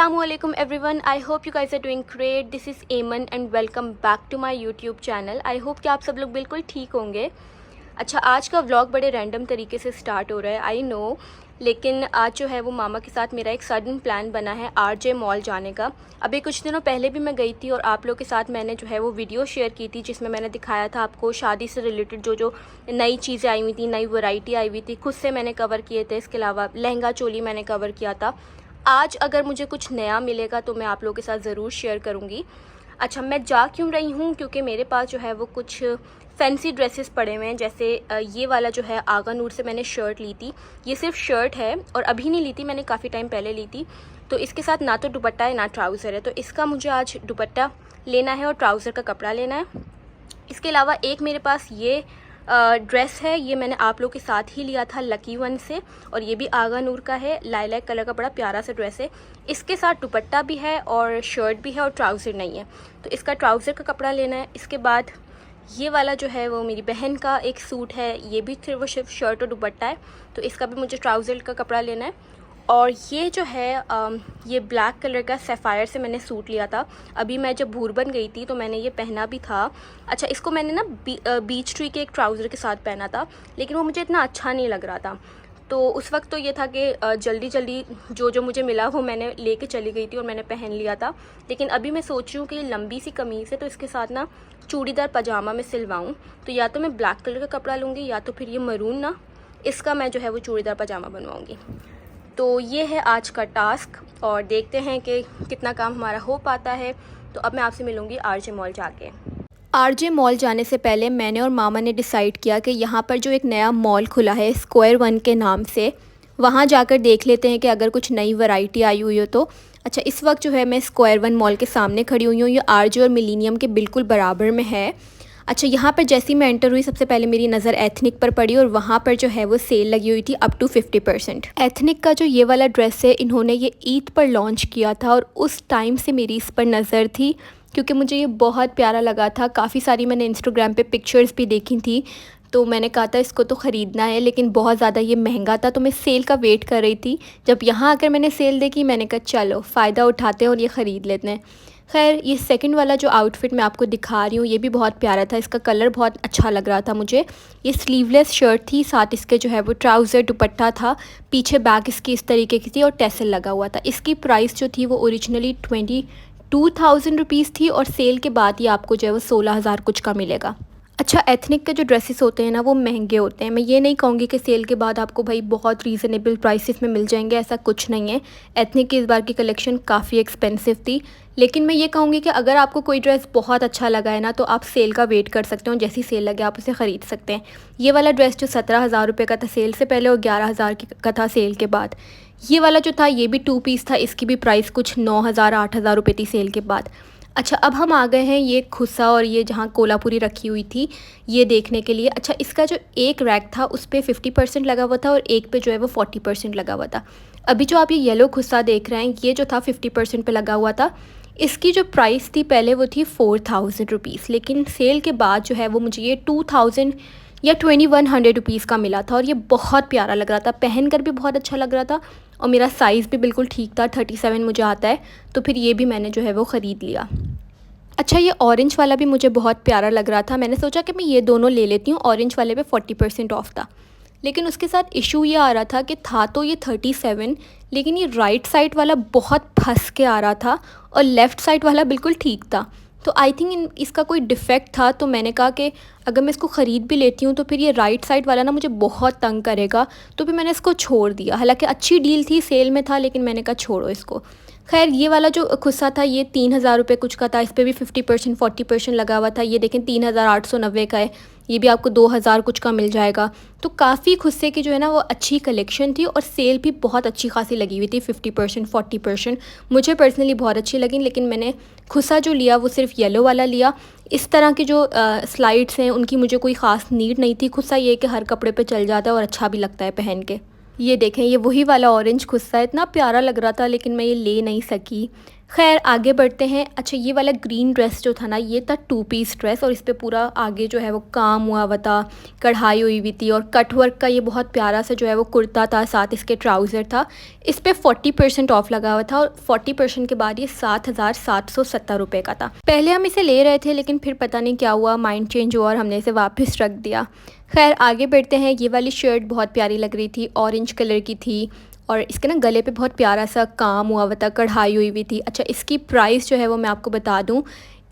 Assalamualaikum everyone. I hope you guys are doing great. This is Aman and welcome back to my YouTube channel. I hope कि आप सब लोग बिल्कुल ठीक होंगे। अच्छा, आज का व्लॉग बड़े रैंडम तरीके से स्टार्ट हो रहा है, आई नो, लेकिन आज जो है वो मामा के साथ मेरा एक सडन प्लान बना है आरजे मॉल जाने का। अभी कुछ दिनों पहले भी मैं गई थी और आप लोग के साथ मैंने जो है वो वीडियो शेयर की थी जिसमें मैंने दिखाया था आपको शादी से रिलेटेड जो नई चीज़ें आई हुई थी, नई वैरायटी आई हुई थी, खुद से मैंने कवर किए थे। इसके अलावा लहंगा चोली मैंने कवर किया था। आज अगर मुझे कुछ नया मिलेगा तो मैं आप लोगों के साथ ज़रूर शेयर करूँगी। अच्छा, मैं जा क्यों रही हूँ, क्योंकि मेरे पास जो है वो कुछ फैंसी ड्रेसेस पड़े हुए हैं। जैसे ये वाला जो है आगा नूर से मैंने शर्ट ली थी। ये सिर्फ शर्ट है और अभी नहीं ली थी, मैंने काफ़ी टाइम पहले ली थी। तो इसके साथ ना तो दुपट्टा है ना ट्राउज़र है, तो इसका मुझे आज दुपट्टा लेना है और ट्राउज़र का कपड़ा लेना है। इसके अलावा एक मेरे पास ये ड्रेस है, ये मैंने आप लोग के साथ ही लिया था लकी वन से, और ये भी आगा नूर का है, लाइलैक कलर का बड़ा प्यारा सा ड्रेस है। इसके साथ दुपट्टा भी है और शर्ट भी है और ट्राउज़र नहीं है, तो इसका ट्राउज़र का कपड़ा लेना है। इसके बाद ये वाला जो है वो मेरी बहन का एक सूट है, ये भी सिर्फ वो सिर्फ शर्ट और दुपट्टा है, तो इसका भी मुझे ट्राउज़र का कपड़ा लेना है। और ये जो है ये ब्लैक कलर का सैफ़ायर से मैंने सूट लिया था। अभी मैं जब भूरबन गई थी तो मैंने ये पहना भी था। अच्छा, इसको मैंने ना बीच ट्री के एक ट्राउज़र के साथ पहना था, लेकिन वो मुझे इतना अच्छा नहीं लग रहा था। तो उस वक्त तो ये था कि जल्दी जल्दी जो मुझे मिला वो मैंने लेके चली गई थी और मैंने पहन लिया था। लेकिन अभी मैं सोच रही हूँ कि ये लंबी सी कमीज़ है तो इसके साथ ना चूड़ीदार पजामा में सिलवाऊँ। तो या तो मैं ब्लैक कलर का कपड़ा लूँगी या तो फिर ये मरून ना, इसका मैं जो है वो चूड़ीदार पजामा बनवाऊँगी। तो ये है आज का टास्क और देखते हैं कि कितना काम हमारा हो पाता है। तो अब मैं आपसे मिलूँगी आरजे मॉल जाके। आरजे मॉल जाने से पहले मैंने और मामा ने डिसाइड किया कि यहाँ पर जो एक नया मॉल खुला है स्क्वायर वन के नाम से, वहाँ जाकर देख लेते हैं कि अगर कुछ नई वैरायटी आई हुई हो तो। अच्छा, इस वक्त जो है मैं स्क्वायर वन मॉल के सामने खड़ी हुई हूँ। ये आरजे और मिलीनियम के बिल्कुल बराबर में है। अच्छा, यहाँ पर जैसे ही मैं एंटर हुई सबसे पहले मेरी नज़र एथनिक पर पड़ी और वहाँ पर जो है वो सेल लगी हुई थी अप टू 50%। एथनिक का जो ये वाला ड्रेस है इन्होंने ये ईद पर लॉन्च किया था और उस टाइम से मेरी इस पर नज़र थी क्योंकि मुझे ये बहुत प्यारा लगा था। काफ़ी सारी मैंने इंस्टाग्राम पे पिक्चर्स भी देखी थी, तो मैंने कहा था इसको तो ख़रीदना है, लेकिन बहुत ज़्यादा ये महंगा था तो मैं सेल का वेट कर रही थी। जब यहाँ आकर मैंने सेल देखी मैंने कहा चलो फ़ायदा उठाते हैं और ये ख़रीद लेते हैं। खैर, ये सेकंड वाला जो आउटफिट मैं आपको दिखा रही हूँ ये भी बहुत प्यारा था, इसका कलर बहुत अच्छा लग रहा था मुझे। ये स्लीवलेस शर्ट थी, साथ इसके जो है वो ट्राउज़र दुपट्टा था, पीछे बैक इसकी इस तरीके की थी और टैसल लगा हुआ था। इसकी प्राइस जो थी वो ओरिजिनली 22,000 रुपीज़ थी और सेल के बाद ये आपको जो है वो 16,000 कुछ का मिलेगा। अच्छा, एथनिक के जो ड्रेसेस होते हैं ना वो महंगे होते हैं। मैं ये नहीं कहूँगी कि सेल के बाद आपको भाई बहुत रीज़नेबल प्राइसेस में मिल जाएंगे, ऐसा कुछ नहीं है। एथनिक की इस बार की कलेक्शन काफ़ी एक्सपेंसिव थी, लेकिन मैं ये कहूँगी कि अगर आपको कोई ड्रेस बहुत अच्छा लगा है ना तो आप सेल का वेट कर सकते हो, जैसी सेल लगे आप उसे ख़रीद सकते हैं। ये वाला ड्रेस जो 17,000 रुपये का था सेल से पहले और 11,000 का था सेल के बाद। ये वाला जो था ये भी 2 पीस था, इसकी भी प्राइस कुछ 9,000 8,000 रुपये थी सेल के बाद। अच्छा, अब हम आ गए हैं ये खुस्सा और ये जहाँ कोलापुरी रखी हुई थी ये देखने के लिए। अच्छा, इसका जो एक रैक था उस पर 50% लगा हुआ था और एक पे जो है वो 40% लगा हुआ था। अभी जो आप ये येलो खुस्सा देख रहे हैं ये जो था 50% पे लगा हुआ था। इसकी जो प्राइस थी पहले वो थी 4,000 रुपीज़, लेकिन सेल के बाद जो है वो मुझे ये 2,000 या 2,100 रुपीज़ का मिला था और ये बहुत प्यारा लग रहा था, पहन कर भी बहुत अच्छा लग रहा था और मेरा साइज़ भी बिल्कुल ठीक था, 37 मुझे आता है, तो फिर ये भी मैंने जो है वो ख़रीद लिया। अच्छा, ये ऑरेंज वाला भी मुझे बहुत प्यारा लग रहा था, मैंने सोचा कि मैं ये दोनों ले लेती हूँ। ऑरेंज वाले पे 40% ऑफ था, लेकिन उसके साथ इशू ये आ रहा था कि था तो ये 37, लेकिन ये राइट साइड वाला बहुत फंस के आ रहा था और लेफ़्ट साइड वाला बिल्कुल ठीक था। तो आई थिंक इसका कोई डिफ़ेक्ट था, तो मैंने कहा कि अगर मैं इसको ख़रीद भी लेती हूँ तो फिर ये राइट साइड वाला ना मुझे बहुत तंग करेगा, तो फिर मैंने इसको छोड़ दिया। हालांकि अच्छी डील थी, सेल में था, लेकिन मैंने कहा छोड़ो इसको। खैर, ये वाला जो खुस्सा था ये 3,000 रुपये कुछ का था, इस पर भी 50% 40% लगा हुआ था। ये देखें 3,890 का है, ये भी आपको 2,000 कुछ का मिल जाएगा। तो काफ़ी खुस्से की जो है ना वो अच्छी कलेक्शन थी और सेल भी बहुत अच्छी खासी लगी हुई थी, 50% 40%। मुझे पर्सनली बहुत अच्छी लगी, लेकिन मैंने खुस्सा जो लिया वो सिर्फ येलो वाला लिया। इस तरह की जो स्लाइड्स हैं उनकी मुझे कोई ख़ास नीड नहीं थी। खुस्सा ये कि हर कपड़े पे चल जाता है और अच्छा भी लगता है पहन के। ये देखें, ये वही वाला ऑरेंज खुस्सा है, इतना प्यारा लग रहा था, लेकिन मैं ये ले नहीं सकी। खैर आगे बढ़ते हैं। अच्छा ये वाला ग्रीन ड्रेस जो था ना, ये था 2 पीस ड्रेस और इस पे पूरा आगे जो है वो काम हुआ हुआ था, कढ़ाई हुई हुई थी और कट वर्क का ये बहुत प्यारा सा जो है वो कुर्ता था, साथ इसके ट्राउज़र था। इस पे 40% ऑफ लगा हुआ था और 40% के बाद ये 7,770 रुपये का था। पहले हम इसे ले रहे थे लेकिन फिर पता नहीं क्या हुआ, माइंड चेंज हुआ और हमने इसे वापस रख दिया। खैर आगे बढ़ते हैं। ये वाली शर्ट बहुत प्यारी लग रही थी, ऑरेंज कलर की थी और इसके ना गले पे बहुत प्यारा सा काम हुआ हुआ था, कढ़ाई हुई हुई थी। अच्छा इसकी प्राइस जो है वो मैं आपको बता दूं,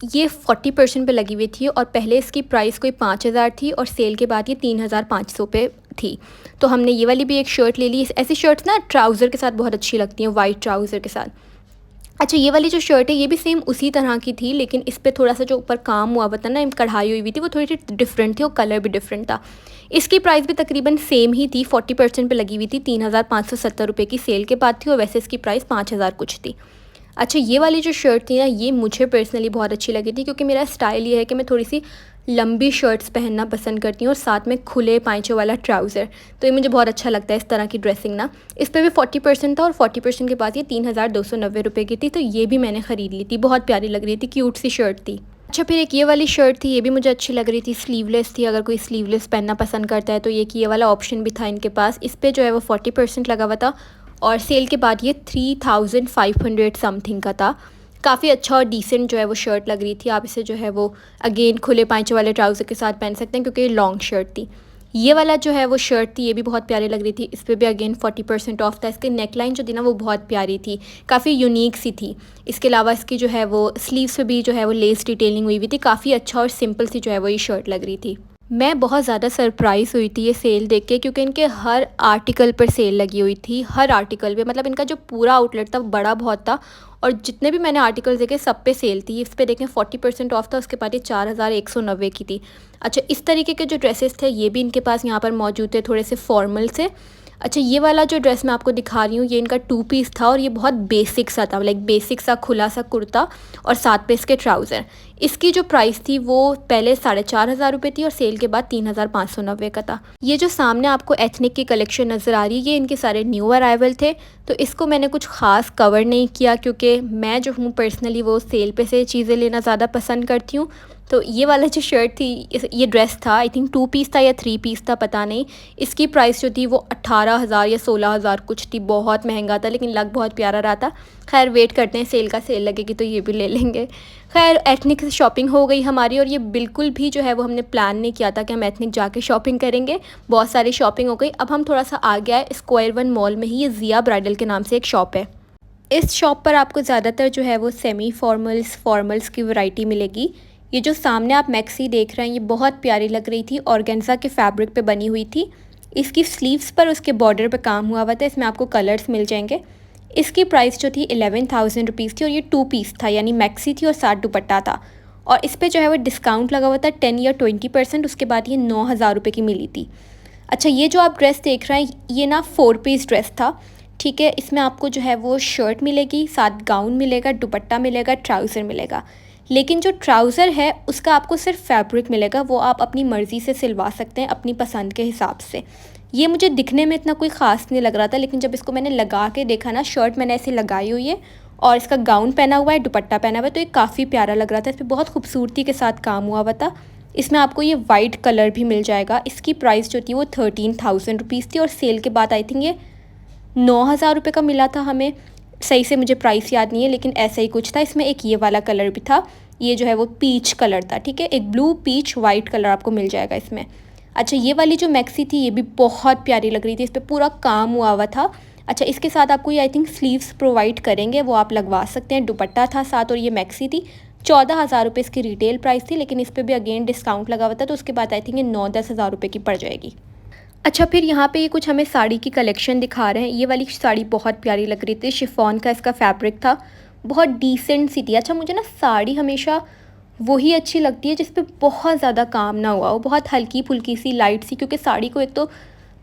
ये 40% पे लगी हुई थी और पहले इसकी प्राइस कोई 5,000 थी और सेल के बाद ये 3,500 पे थी। तो हमने ये वाली भी एक शर्ट ले ली। ऐसी शर्ट्स ना ट्राउज़र के साथ बहुत अच्छी लगती हैं, वाइट ट्राउज़र के साथ। अच्छा ये वाली जो शर्ट है ये भी सेम उसी तरह की थी, लेकिन इस पर थोड़ा सा जो ऊपर काम हुआ हुआ था ना, कढ़ाई हुई हुई थी, वो थोड़ी सी डिफरेंट थी और कलर भी डिफरेंट था। इसकी प्राइस भी तकरीबन सेम ही थी, 40% पे लगी हुई थी, 3,570 रुपये की सेल के बाद थी और वैसे इसकी प्राइस 5,000 कुछ थी। अच्छा ये वाली जो शर्ट थी ना, ये मुझे पर्सनली बहुत अच्छी लगी थी क्योंकि मेरा स्टाइल ये है कि मैं थोड़ी सी लंबी शर्ट्स पहनना पसंद करती हूँ और साथ में खुले पाँचों वाला ट्राउज़र, तो ये मुझे बहुत अच्छा लगता है इस तरह की ड्रेसिंग ना। इस पर भी 40% था और 40% के बाद ये 3,290 रुपये की थी, तो ये भी मैंने ख़रीद ली थी। बहुत प्यारी लग रही थी, क्यूट सी शर्ट थी। अच्छा फिर एक ये वाली शर्ट थी, ये भी मुझे अच्छी लग रही थी, स्लीवलेस थी। अगर कोई स्लीवलेस पहनना पसंद करता है तो ये वाला ऑप्शन भी था इनके पास। इस पर जो है वो 40% लगा हुआ था और सेल के बाद ये 3,500 समथिंग का था। काफ़ी अच्छा और डिसेंट जो है वो शर्ट लग रही थी। आप इसे जो है वो अगेन खुले पाँचों वाले ट्राउज़र के साथ पहन सकते हैं क्योंकि ये लॉन्ग शर्ट थी। ये वाला जो है वो शर्ट थी, ये भी बहुत प्यारी लग रही थी। इस पर भी अगेन 40% ऑफ था। इसकी नेकलाइन जो थी ना वो बहुत प्यारी थी, काफ़ी यूनिक सी थी। इसके अलावा इसकी जो है वो स्लीव्स पे भी जो है वो लेस डिटेलिंग हुई हुई थी। काफ़ी अच्छा और सिंपल सी जो है वो ये शर्ट लग रही थी। मैं बहुत ज़्यादा सरप्राइज़ हुई थी ये सेल देख के, क्योंकि इनके हर आर्टिकल पर सेल लगी हुई थी, हर आर्टिकल पे। मतलब इनका जो पूरा आउटलेट था वो बड़ा बहुत था और जितने भी मैंने आर्टिकल्स देखे सब पे सेल थी। इस पे देखें 40% ऑफ था, उसके बाद ये 4,190 की थी। अच्छा इस तरीके के जो ड्रेसेस थे ये भी इनके पास यहाँ पर मौजूद थे, थोड़े से फॉर्मल से। अच्छा ये वाला जो ड्रेस मैं आपको दिखा रही हूँ ये इनका 2 पीस था और ये बहुत बेसिक सा था, लाइक बेसिक सा खुला सा कुर्ता और साथ पे इसके ट्राउज़र। इसकी जो प्राइस थी वो पहले 4,500 रुपये थी और सेल के बाद 3,590 का था। ये जो सामने आपको एथनिक की कलेक्शन नज़र आ रही है ये इनके सारे न्यू अराइवल थे, तो इसको मैंने कुछ ख़ास कवर नहीं किया क्योंकि मैं जो हूँ पर्सनली वो सेल पे से चीज़ें लेना ज़्यादा पसंद करती हूँ। तो ये वाला जो शर्ट थी, ये ड्रेस था, आई थिंक 2 पीस था या 3 पीस था, पता नहीं। इसकी प्राइस जो थी वो 18,000 या 16,000 कुछ थी, बहुत महंगा था लेकिन लग बहुत प्यारा रहा था। खैर वेट करते हैं, सेल का सेल लगेगी तो ये भी ले लेंगे। खैर एथनिक से शॉपिंग हो गई हमारी और ये बिल्कुल भी जो है वो हमने प्लान नहीं किया था कि हम एथनिक जाके शॉपिंग करेंगे। बहुत सारी शॉपिंग हो गई। अब हम थोड़ा सा आगे आए, स्क्वायर 1 मॉल में ही ये ज़िया ब्राइडल के नाम से एक शॉप है। इस शॉप पर आपको ज़्यादातर जो है वो सेमी फॉर्मल्स की वैरायटी मिलेगी। ये जो सामने आप मैक्सी देख रहे हैं ये बहुत प्यारी लग रही थी, ऑर्गेन्जा के फैब्रिक पे बनी हुई थी। इसकी स्लीव्स पर उसके बॉर्डर पे काम हुआ हुआ था। इसमें आपको कलर्स मिल जाएंगे। इसकी प्राइस जो थी 11,000 रुपीज़ थी और ये 2 पीस था, यानी मैक्सी थी और साथ दुपट्टा था। और इस पर जो है वो डिस्काउंट लगा हुआ था 10 या 20%। उसके बाद ये 9,000 रुपये की मिली थी। अच्छा ये जो आप ड्रेस देख रहे हैं ये ना 4 पीस ड्रेस था, ठीक है। इसमें आपको जो है वो शर्ट मिलेगी, साथ गाउन मिलेगा, दुपट्टा मिलेगा, ट्राउज़र मिलेगा। लेकिन जो ट्राउज़र है उसका आपको सिर्फ फैब्रिक मिलेगा, वो आप अपनी मर्ज़ी से सिलवा सकते हैं अपनी पसंद के हिसाब से। ये मुझे दिखने में इतना कोई ख़ास नहीं लग रहा था, लेकिन जब इसको मैंने लगा के देखा ना, शर्ट मैंने ऐसे लगाई हुई है और इसका गाउन पहना हुआ है, दुपट्टा पहना हुआ है, तो ये काफ़ी प्यारा लग रहा था। इस पर बहुत खूबसूरती के साथ काम हुआ हुआ था। इसमें आपको ये वाइट कलर भी मिल जाएगा। इसकी प्राइस जो थी वो 13,000 रुपीज़ थी और सेल के बाद आई थिंक ये 9,000 रुपये का मिला था हमें। सही से मुझे प्राइस याद नहीं है लेकिन ऐसा ही कुछ था। इसमें एक ये वाला कलर भी था, ये जो है वो पीच कलर था, ठीक है। एक ब्लू पीच वाइट कलर आपको मिल जाएगा इसमें। अच्छा ये वाली जो मैक्सी थी ये भी बहुत प्यारी लग रही थी, इस पर पूरा काम हुआ हुआ था। अच्छा इसके साथ आपको ये आई थिंक स्लीव्स प्रोवाइड करेंगे, वो आप लगवा सकते हैं। दुपट्टा था साथ और ये मैक्सी थी। 14,000 रुपये इसकी रिटेल प्राइस थी, लेकिन इस पर भी अगेन डिस्काउंट लगा हुआ था, तो उसके बाद आई थिंक ये 9-10 हज़ार रुपये की पड़ जाएगी। अच्छा फिर यहाँ पे ये कुछ हमें साड़ी की कलेक्शन दिखा रहे हैं। ये वाली साड़ी बहुत प्यारी लग रही थी, शिफॉन का इसका फैब्रिक था, बहुत डिसेंट सी थी। अच्छा मुझे ना साड़ी हमेशा वही अच्छी लगती है जिस पे बहुत ज़्यादा काम ना हुआ हो, बहुत हल्की फुल्की सी लाइट सी, क्योंकि साड़ी को एक तो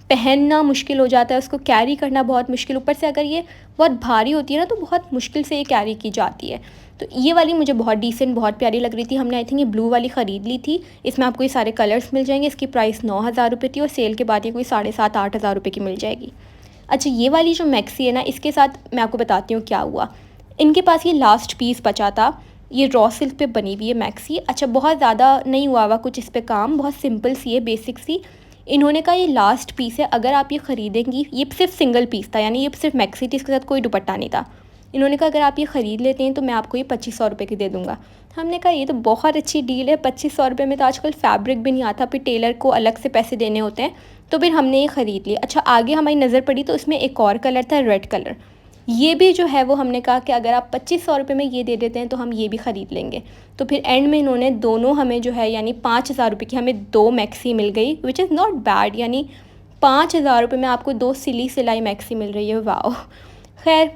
पहनना मुश्किल हो जाता है, उसको कैरी करना बहुत मुश्किल, ऊपर से अगर ये बहुत भारी होती है ना तो बहुत मुश्किल से ये कैरी की जाती है। तो ये वाली मुझे बहुत डिसेंट बहुत प्यारी लग रही थी। हमने आई थिंक ये ब्लू वाली ख़रीद ली थी। इसमें आपको ये सारे कलर्स मिल जाएंगे। इसकी प्राइस 9,000 रुपये थी और सेल के बाद ये कोई 7,500-8 हज़ार रुपये की मिल जाएगी। अच्छा ये वाली जो मैक्सी है ना, इसके साथ मैं आपको बताती हूँ क्या हुआ। इनके पास ये लास्ट पीस बचा था, ये रॉ सिल्क पे बनी हुई है मैक्सी। अच्छा, बहुत ज़्यादा नहीं हुआ कुछ इस पे काम, बहुत सिंपल सी है, बेसिक सी। इन्होंने कहा ये लास्ट पीस है, अगर आप ये ख़रीदेंगी, ये सिर्फ सिंगल पीस था, यानी ये सिर्फ मैक्सी थी, इसके साथ कोई दुपट्टा नहीं था। इन्होंने कहा अगर आप ये ख़रीद लेते हैं तो मैं आपको ये 2500 रुपये की दे दूँगा। हमने कहा ये तो बहुत अच्छी डील है, 2500 रुपये में तो आजकल फैब्रिक भी नहीं आता, फिर टेलर को अलग से पैसे देने होते हैं। तो फिर हमने ये ख़रीद लिया। अच्छा, आगे हमारी नज़र पड़ी तो इसमें एक और कलर था, रेड कलर। ये भी जो है वो हमने कहा कि अगर आप 2500 रुपये में ये दे देते हैं तो हम ये भी ख़रीद लेंगे। तो फिर एंड में इन्होंने दोनों हमें जो है यानी 5000 रुपये की हमें 2 मैक्सी मिल गई, विच इज़ नॉट बैड। यानी 5000 रुपये में आपको 2 सिलाई मैक्सी मिल रही है, वाओ। खैर,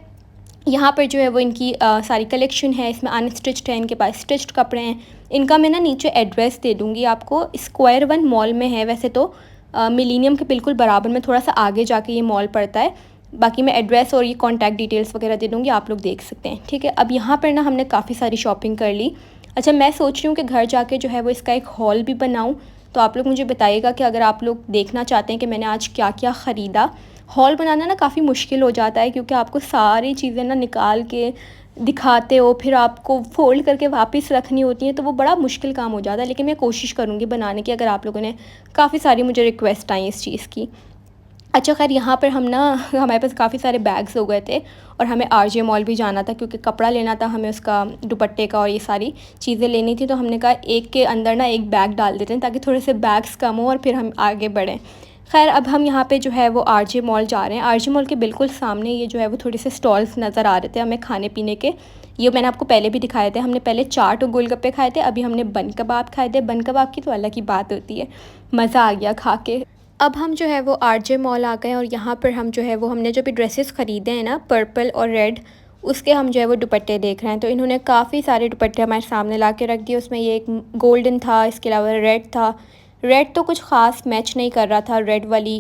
यहाँ पर जो है वो इनकी सारी कलेक्शन है, इसमें अनस्टिच्ड है, इनके पास स्टिच्ड कपड़े हैं। इनका मैं ना नीचे एड्रेस दे दूँगी आपको, स्क्वायर 1 मॉल में है वैसे तो, मिलीनियम के बिल्कुल बराबर में, थोड़ा सा आगे जाके ये मॉल पड़ता है। बाकी मैं एड्रेस और ये कॉन्टैक्ट डिटेल्स वगैरह दे दूँगी, आप लोग देख सकते हैं, ठीक है। अब यहाँ पर ना हमने काफ़ी सारी शॉपिंग कर ली। अच्छा, मैं सोच रही हूँ कि घर जाके जो है वो इसका एक हॉल भी बनाऊँ। तो आप लोग मुझे बताइएगा कि अगर आप लोग देखना चाहते हैं कि मैंने आज क्या क्या ख़रीदा। हॉल बनाना ना काफ़ी मुश्किल हो जाता है, क्योंकि आपको सारी चीज़ें ना निकाल के दिखाते हो, फिर आपको फ़ोल्ड करके वापस रखनी होती हैं, तो वो बड़ा मुश्किल काम हो जाता है। लेकिन मैं कोशिश करूँगी बनाने की, अगर आप लोगों ने काफ़ी सारी मुझे रिक्वेस्ट आई इस चीज़ की। अच्छा, खैर यहाँ पर हम ना हमारे पास काफ़ी सारे बैग्स हो गए थे और हमें आरजे मॉल भी जाना था, क्योंकि कपड़ा लेना था हमें, उसका दुपट्टे का और ये सारी चीज़ें लेनी थी। तो हमने कहा एक के अंदर ना एक बैग डाल देते हैं ताकि थोड़े से बैग्स कम हो और फिर हम आगे बढ़ें। खैर, अब हम यहाँ पे जो है वो आरजे मॉल जा रहे हैं। आरजे मॉल के बिल्कुल सामने ये जो है वो थोड़े से स्टॉल्स नज़र आ रहे थे हमें खाने पीने के। ये मैंने आपको पहले भी दिखाए थे। हमने पहले चाट और गोलगप्पे खाए थे, अभी हमने बन कबाब खाए थे। बन कबाब की तो अलग ही बात होती है, मज़ा आ गया खा के। अब हम जो है वो आरजे मॉल आ गए और यहाँ पर हम जो है वो हमने जो भी ड्रेसेस ख़रीदे हैं ना, पर्पल और रेड, उसके हम जो है वो दुपट्टे देख रहे हैं। तो इन्होंने काफ़ी सारे दुपट्टे हमारे सामने ला के रख दिए। उसमें ये एक गोल्डन था, इसके अलावा रेड था। रेड तो कुछ ख़ास मैच नहीं कर रहा था रेड वाली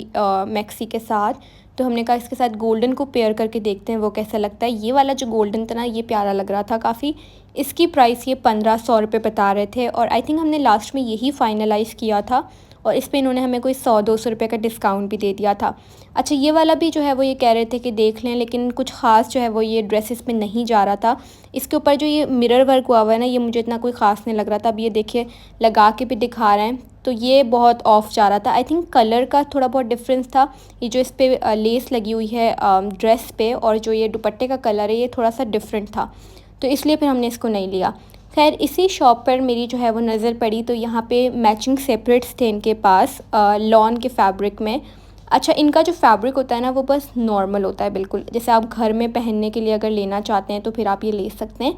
मैक्सी के साथ, तो हमने कहा इसके साथ गोल्डन को पेयर करके देखते हैं वो कैसा लगता है। ये वाला जो गोल्डन था ना, ये प्यारा लग रहा था काफ़ी। इसकी प्राइस ये 1500 रुपये बता रहे थे और आई थिंक हमने लास्ट में यही फ़ाइनलाइज़ किया था और इस पे इन्होंने हमें कोई 100-200 रुपये का डिस्काउंट भी दे दिया था। अच्छा, ये वाला भी जो है वो ये कह रहे थे कि देख लें, लेकिन कुछ ख़ास जो है वो ये ड्रेसेस में नहीं जा रहा था। इसके ऊपर जो ये मिरर वर्क हुआ हुआ है ना, ये मुझे इतना कोई ख़ास नहीं लग रहा था। अब ये देखिए लगा के भी दिखा रहे हैं, तो ये बहुत ऑफ जा रहा था। आई थिंक कलर का थोड़ा बहुत डिफरेंस था। ये जो इस पर लेस लगी हुई है ड्रेस पे, और जो ये दुपट्टे का कलर है ये थोड़ा सा डिफरेंट था, तो इसलिए फिर हमने इसको नहीं लिया। खैर, इसी शॉप पर मेरी जो है वो नज़र पड़ी, तो यहाँ पे मैचिंग सेपरेट्स थे इनके पास लॉन के फैब्रिक में। अच्छा, इनका जो फैब्रिक होता है ना वो बस नॉर्मल होता है बिल्कुल, जैसे आप घर में पहनने के लिए अगर लेना चाहते हैं तो फिर आप ये ले सकते हैं।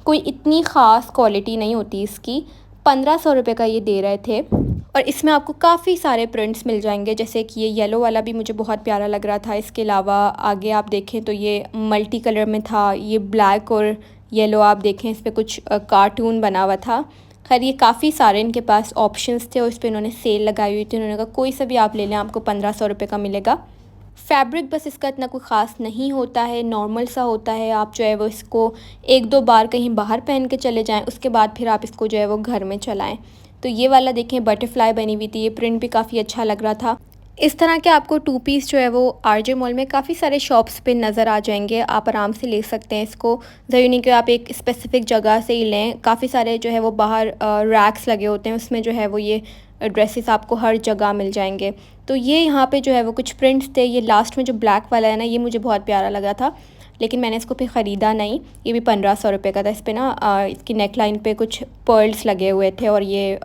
कोई इतनी ख़ास क्वालिटी नहीं होती इसकी। 1500 रुपये का ये दे रहे थे और इसमें आपको काफ़ी सारे प्रिंट्स मिल जाएंगे, जैसे कि ये येलो वाला भी मुझे बहुत प्यारा लग रहा था। इसके अलावा आगे आप देखें तो ये मल्टी कलर में था, ये ब्लैक और येलो आप देखें, इस पर कुछ कार्टून बना हुआ था। खैर, ये काफ़ी सारे इनके पास ऑप्शंस थे और इस पर इन्होंने सेल लगाई हुई थी। उन्होंने कहा कोई सा भी आप ले लें, आपको 1500 रुपये का मिलेगा। फैब्रिक बस इसका इतना कोई ख़ास नहीं होता है, नॉर्मल सा होता है। आप जो है वो इसको 1-2 बार कहीं बाहर पहन के चले जाएँ, उसके बाद फिर आप इसको जो है वो घर में चलाएँ। तो ये वाला देखें बटरफ्लाई बनी हुई थी, ये प्रिंट भी काफ़ी अच्छा लग रहा था। इस तरह के आपको 2 पीस जो है वो आरजे मॉल में काफ़ी सारे शॉप्स पे नज़र आ जाएंगे, आप आराम से ले सकते हैं इसको। ज़रूरी नहीं कि आप एक स्पेसिफ़िक जगह से ही लें, काफ़ी सारे जो है वो बाहर रैक्स लगे होते हैं, उसमें जो है वो ये ड्रेसेस आपको हर जगह मिल जाएंगे। तो ये यहाँ पे जो है वो कुछ प्रिंट्स थे। ये लास्ट में जो ब्लैक वाला है ना, ये मुझे बहुत प्यारा लगा था, लेकिन मैंने इसको फिर ख़रीदा नहीं। ये भी 1500 रुपये का था। इस पर ना इसकी नेक लाइन पर कुछ पर्ल्स लगे हुए थे और ये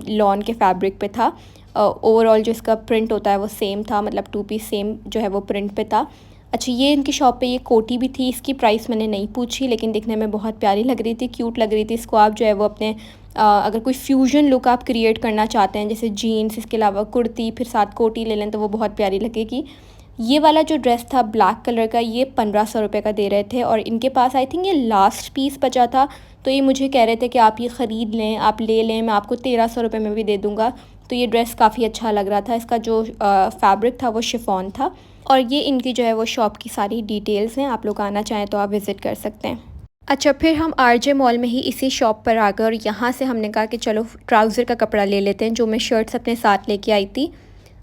लॉन के फैब्रिक पे था। ओवरऑल जो इसका प्रिंट होता है वो सेम था, मतलब 2 पीस सेम जो है वो प्रिंट पे था। अच्छा, ये इनकी शॉप पे ये कोटी भी थी, इसकी प्राइस मैंने नहीं पूछी, लेकिन दिखने में बहुत प्यारी लग रही थी, क्यूट लग रही थी। इसको आप जो है वो अपने अगर कोई फ्यूजन लुक आप क्रिएट करना चाहते हैं, जैसे जीन्स, इसके अलावा कुर्ती, फिर साथ कोटी ले लें तो वो बहुत प्यारी लगेगी। ये वाला जो ड्रेस था ब्लैक कलर का, ये 1500 रुपये का दे रहे थे और इनके पास आई थिंक ये लास्ट पीस बचा था। तो ये मुझे कह रहे थे कि आप ये ख़रीद लें, आप ले लें, मैं आपको 1300 रुपये में भी दे दूँगा। तो ये ड्रेस काफ़ी अच्छा लग रहा था। इसका जो फैब्रिक था वो शिफॉन था और ये इनकी जो है वो शॉप की सारी डिटेल्स हैं। आप लोग आना चाहें तो आप विज़िट कर सकते हैं। अच्छा, फिर हम आरजे मॉल में ही इसी शॉप पर आ गए और यहाँ से हमने कहा कि चलो ट्राउज़र का कपड़ा ले लेते हैं, जो मैं शर्ट्स अपने साथ लेके आई थी।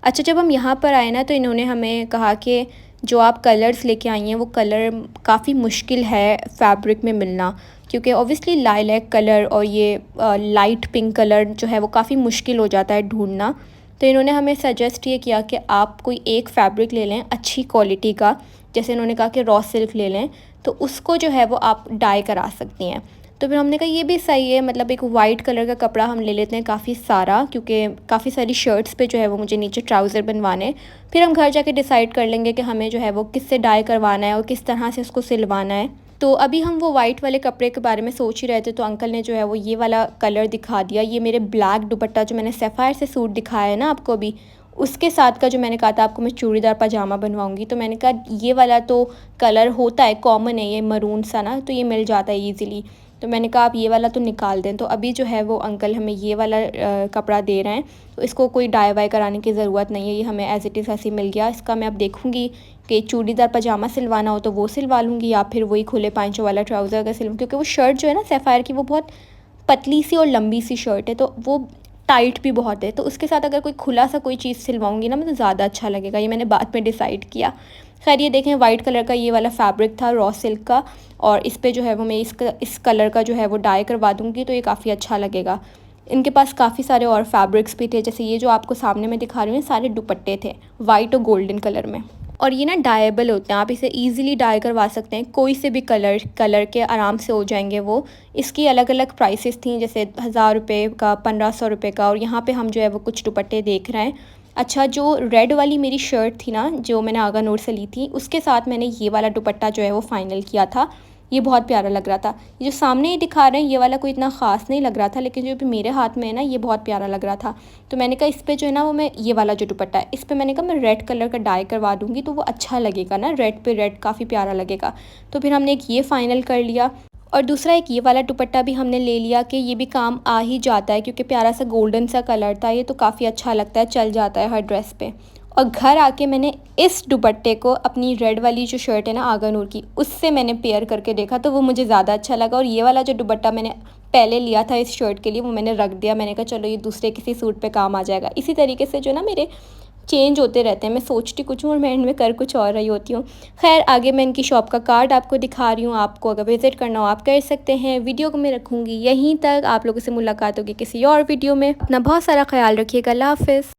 अच्छा, जब हम यहाँ पर आए ना तो इन्होंने हमें कहा कि जो आप कलर्स लेके आई हैं वो कलर काफ़ी मुश्किल है फैब्रिक में मिलना, क्योंकि ऑब्वियसली लाइलैक कलर और ये लाइट पिंक कलर जो है वो काफ़ी मुश्किल हो जाता है ढूंढना। तो इन्होंने हमें सजेस्ट ये किया कि आप कोई एक फ़ैब्रिक ले लें अच्छी क्वालिटी का, जैसे इन्होंने कहा कि रॉ सिल्क ले लें, तो उसको जो है वो आप डाई करा सकती हैं। तो फिर हमने कहा ये भी सही है, मतलब एक वाइट कलर का कपड़ा हम ले लेते हैं काफ़ी सारा, क्योंकि काफ़ी सारी शर्ट्स पे जो है वो मुझे नीचे ट्राउज़र बनवाने, फिर हम घर जाके डिसाइड कर लेंगे कि हमें जो है वो किससे डाई करवाना है और किस तरह से उसको सिलवाना है। तो अभी हम वो वाइट वाले कपड़े के बारे में सोच ही रहे थे, तो अंकल ने जो है वो ये वाला कलर दिखा दिया। ये मेरे ब्लैक दुपट्टा जो मैंने सैफ़ायर से सूट दिखाया है ना आपको अभी, उसके साथ का जो मैंने कहा था आपको मैं चूड़ीदार पजामा बनवाऊंगी, तो मैंने कहा ये वाला तो कलर होता है कॉमन है, ये मरून सा ना, तो ये मिल जाता है ईज़िली। तो मैंने कहा आप ये वाला तो निकाल दें। तो अभी जो है वो अंकल हमें ये वाला कपड़ा दे रहे हैं, तो इसको कोई डाई वाई कराने की ज़रूरत नहीं है, ये हमें एज़ इट इज़ ऐसे मिल गया। इसका मैं अब देखूँगी कि चूड़ीदार पजामा सिलवाना हो तो वो सिलवा लूँगी, या फिर वही खुले पाँचों वाला ट्राउज़र अगर सिलूँ, क्योंकि वो शर्ट जो है ना सैफ़ायर की वो बहुत पतली सी और लंबी सी शर्ट है, तो वो टाइट भी बहुत है, तो उसके साथ अगर कोई खुला सा कोई चीज़ सिलवाऊंगी ना मैं तो ज़्यादा अच्छा लगेगा। ये मैंने बाद में डिसाइड किया। खैर ये देखें वाइट कलर का ये वाला फैब्रिक था रॉ सिल्क का, और इस पे जो है वो मैं इस कलर का जो है वो डाई करवा दूँगी, तो ये काफ़ी अच्छा लगेगा। इनके पास काफ़ी सारे और फैब्रिक्स भी थे, जैसे ये जो आपको सामने मैं दिखा रही हूँ सारे दुपट्टे थे वाइट और गोल्डन कलर में, और ये ना डाएबल होते हैं, आप इसे इजीली डाई करवा सकते हैं कोई से भी कलर के आराम से हो जाएंगे वो। इसकी अलग अलग प्राइसेस थी, जैसे 1000 रुपये का, 1500 रुपये का, और यहाँ पे हम जो है वो कुछ दुपट्टे देख रहे हैं। अच्छा जो रेड वाली मेरी शर्ट थी ना जो मैंने आगा नूर से ली थी, उसके साथ मैंने ये वाला दुपट्टा जो है वो फ़ाइनल किया था। ये बहुत प्यारा लग रहा था। ये जो सामने ये दिखा रहे हैं ये वाला कोई इतना ख़ास नहीं लग रहा था, लेकिन जो भी मेरे हाथ में है ना ये बहुत प्यारा लग रहा था। तो मैंने कहा इस पे जो है ना वो मैं ये वाला जो दुपट्टा है इस पे मैंने कहा मैं रेड कलर का डाई करवा दूँगी, तो वो अच्छा लगेगा ना, रेड पे रेड काफ़ी प्यारा लगेगा। तो फिर हमने एक ये फ़ाइनल कर लिया, और दूसरा एक ये वाला दुपट्टा भी हमने ले लिया कि ये भी काम आ ही जाता है, क्योंकि प्यारा सा गोल्डन सा कलर था ये, तो काफ़ी अच्छा लगता है, चल जाता है हर ड्रेस पे। और घर आके मैंने इस दुपट्टे को अपनी रेड वाली जो शर्ट है ना आगा नूर की, उससे मैंने पेयर करके देखा, तो वो मुझे ज़्यादा अच्छा लगा। और ये वाला जो दुपट्टा मैंने पहले लिया था इस शर्ट के लिए वो मैंने रख दिया, मैंने कहा चलो ये दूसरे किसी सूट पे काम आ जाएगा। इसी तरीके से जो ना मेरे चेंज होते रहते हैं, मैं सोचती कुछ हूँ और मैं एंड में कर कुछ और रही होती हूँ। खैर आगे मैं इनकी शॉप का कार्ड आपको दिखा रही हूँ, आपको अगर विज़िट करना हो आप कर सकते हैं। वीडियो को मैं रखूँगी यहीं तक, आप लोगों से मुलाकात होगी किसी और वीडियो में। अपना बहुत सारा ख्याल रखिएगा, अल्लाह हाफ़िज़।